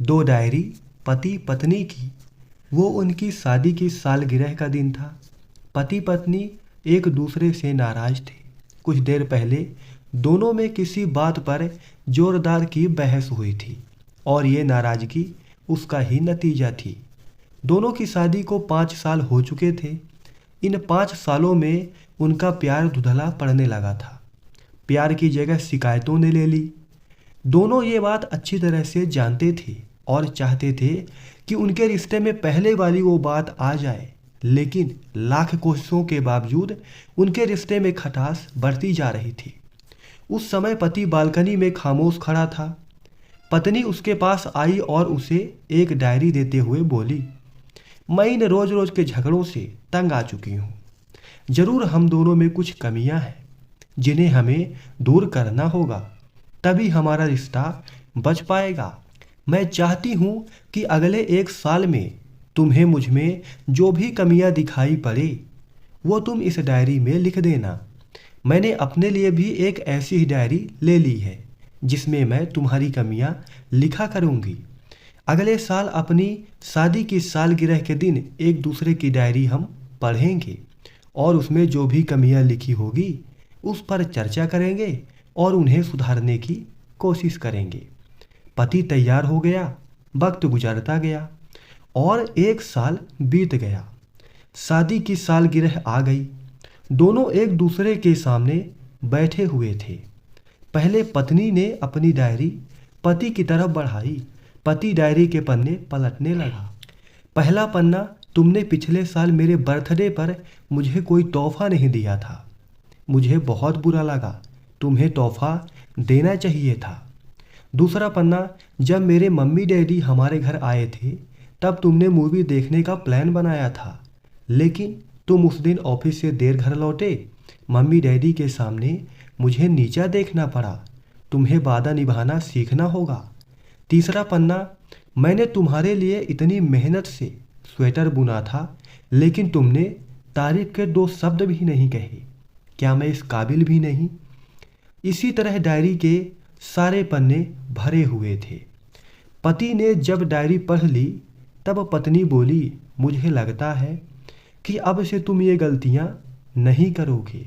दो डायरी पति पत्नी की। वो उनकी शादी की सालगिरह का दिन था। पति पत्नी एक दूसरे से नाराज थे। कुछ देर पहले दोनों में किसी बात पर जोरदार की बहस हुई थी और ये नाराजगी उसका ही नतीजा थी। दोनों की शादी को 5 साल हो चुके थे। इन 5 सालों में उनका प्यार धुंधला पड़ने लगा था। प्यार की जगह शिकायतों ने ले ली। दोनों ये बात अच्छी तरह से जानते थे और चाहते थे कि उनके रिश्ते में पहले वाली वो बात आ जाए, लेकिन लाख कोशिशों के बावजूद उनके रिश्ते में खटास बढ़ती जा रही थी। उस समय पति बालकनी में खामोश खड़ा था। पत्नी उसके पास आई और उसे एक डायरी देते हुए बोली, मैं इन रोज रोज के झगड़ों से तंग आ चुकी हूँ। जरूर हम दोनों में कुछ कमियां हैं जिन्हें हमें दूर करना होगा, तभी हमारा रिश्ता बच पाएगा। मैं चाहती हूँ कि अगले 1 साल में तुम्हें मुझ में जो भी कमियां दिखाई पड़े वो तुम इस डायरी में लिख देना। मैंने अपने लिए भी एक ऐसी ही डायरी ले ली है जिसमें मैं तुम्हारी कमियां लिखा करूँगी। अगले साल अपनी शादी की सालगिरह के दिन एक दूसरे की डायरी हम पढ़ेंगे और उसमें जो भी कमियां लिखी होगी उस पर चर्चा करेंगे और उन्हें सुधारने की कोशिश करेंगे। पति तैयार हो गया। वक्त गुजरता गया और 1 साल बीत गया। शादी की सालगिरह आ गई। दोनों एक दूसरे के सामने बैठे हुए थे। पहले पत्नी ने अपनी डायरी पति की तरफ बढ़ाई। पति डायरी के पन्ने पलटने लगा। पहला पन्ना, तुमने पिछले साल मेरे बर्थडे पर मुझे कोई तोहफा नहीं दिया था। मुझे बहुत बुरा लगा। तुम्हें तोहफा देना चाहिए था। दूसरा पन्ना, जब मेरे मम्मी डैडी हमारे घर आए थे तब तुमने मूवी देखने का प्लान बनाया था, लेकिन तुम उस दिन ऑफिस से देर घर लौटे। मम्मी डैडी के सामने मुझे नीचा देखना पड़ा। तुम्हें वादा निभाना सीखना होगा। तीसरा पन्ना, मैंने तुम्हारे लिए इतनी मेहनत से स्वेटर बुना था, लेकिन तुमने तारीफ के 2 शब्द भी नहीं कहे। क्या मैं इस काबिल भी नहीं? इसी तरह डायरी के सारे पन्ने भरे हुए थे। पति ने जब डायरी पढ़ ली तब पत्नी बोली, मुझे लगता है कि अब से तुम ये गलतियां नहीं करोगे।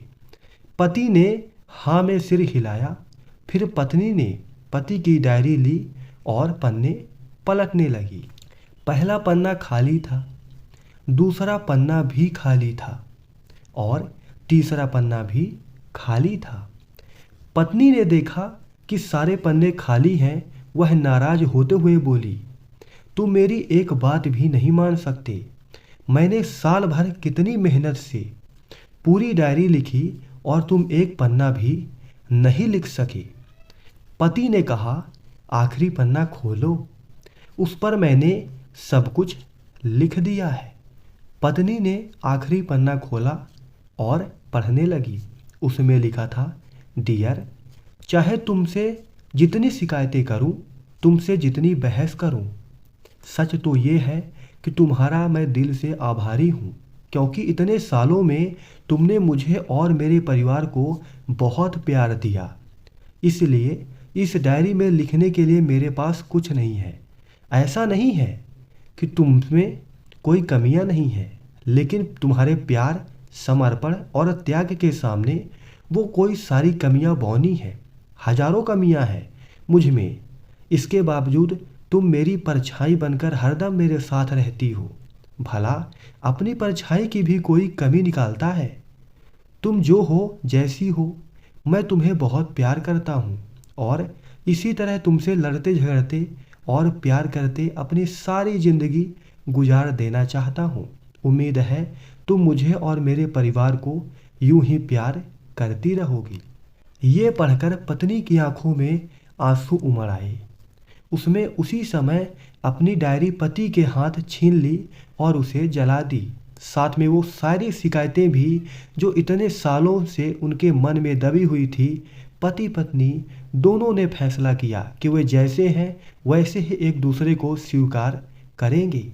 पति ने हाँ में सिर हिलाया। फिर पत्नी ने पति की डायरी ली और पन्ने पलटने लगी। पहला पन्ना खाली था, दूसरा पन्ना भी खाली था और तीसरा पन्ना भी खाली था। पत्नी ने देखा कि सारे पन्ने खाली हैं। वह नाराज होते हुए बोली, तुम मेरी एक बात भी नहीं मान सकते। मैंने साल भर कितनी मेहनत से पूरी डायरी लिखी और तुम एक पन्ना भी नहीं लिख सके। पति ने कहा, आखिरी पन्ना खोलो, उस पर मैंने सब कुछ लिख दिया है। पत्नी ने आखिरी पन्ना खोला और पढ़ने लगी। उसमें लिखा था, डियर, चाहे तुमसे जितनी शिकायतें करूं, तुमसे जितनी बहस करूं, सच तो ये है कि तुम्हारा मैं दिल से आभारी हूं, क्योंकि इतने सालों में तुमने मुझे और मेरे परिवार को बहुत प्यार दिया। इसलिए इस डायरी में लिखने के लिए मेरे पास कुछ नहीं है। ऐसा नहीं है कि तुम में कोई कमियां नहीं है, लेकिन तुम्हारे प्यार, समर्पण और त्याग के सामने वो कोई सारी कमियां बौनी हैं। हजारों कमियां हैं मुझ में, इसके बावजूद तुम मेरी परछाई बनकर हरदम मेरे साथ रहती हो। भला अपनी परछाई की भी कोई कमी निकालता है? तुम जो हो, जैसी हो, मैं तुम्हें बहुत प्यार करता हूँ और इसी तरह तुमसे लड़ते झगड़ते और प्यार करते अपनी सारी जिंदगी गुजार देना चाहता हूँ। उम्मीद है तुम मुझे और मेरे परिवार को यूं ही प्यार करती रहोगी। ये पढ़कर पत्नी की आंखों में आंसू उमड़ आए। उसने उसी समय अपनी डायरी पति के हाथ छीन ली और उसे जला दी। साथ में वो सारी शिकायतें भी जो इतने सालों से उनके मन में दबी हुई थी। पति पत्नी दोनों ने फैसला किया कि वे जैसे हैं वैसे ही एक दूसरे को स्वीकार करेंगे,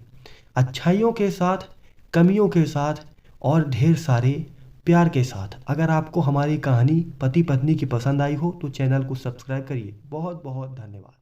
अच्छाइयों के साथ, कमियों के साथ और ढेर सारे प्यार के साथ। अगर आपको हमारी कहानी पति पत्नी की पसंद आई हो तो चैनल को सब्सक्राइब करिए। बहुत बहुत धन्यवाद।